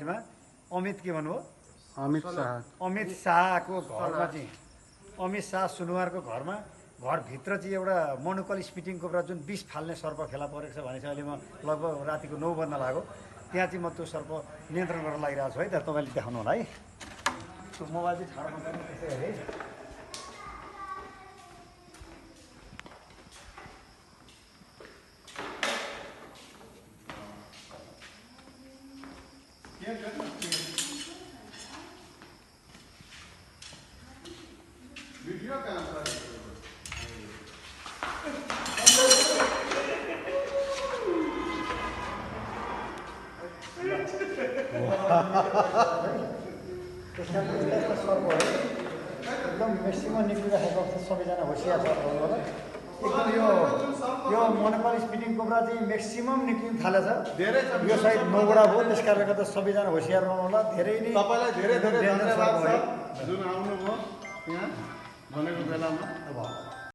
अमित के भन्नु हो अमित शाहको घरमा चाहिँ अमित शाह सुनुवारको घरमा घरभित्र चाहिँ एउटा मोनोकल स्पिटिङ कोब्रा जुन 20 फाल्ने सर्प फेला परेको छ भने चाहिँ अहिले म लगभग रातिको 9 बज्न लाग्यो त्यहाँ चाहिँ म त्यो सर्प नियन्त्रण गर्न लागिरहेको छु है त तपाईँले देखाउनु होला है त्यो मोबाइल चाहिँ ठाडो गर्नु त्यसै गरी वीडियो कहाँ पर एकदम मेक्सिमम निक्लिराखेको छ सबैजना होसियार छ एकदम यो मोनोकल स्पिटिङ कोब्रा चाहिँ मेक्सिमम निक्लिन थालेछ धेरै यो साइड 9 वटा भयो त्यस कारणले गर्दा सबैजना होसियार रहनु होला धेरै नै तपाईलाई धेरै धेरै धन्यवाद छ जुन आउनुभयो यहाँ भनेको बेलामा अब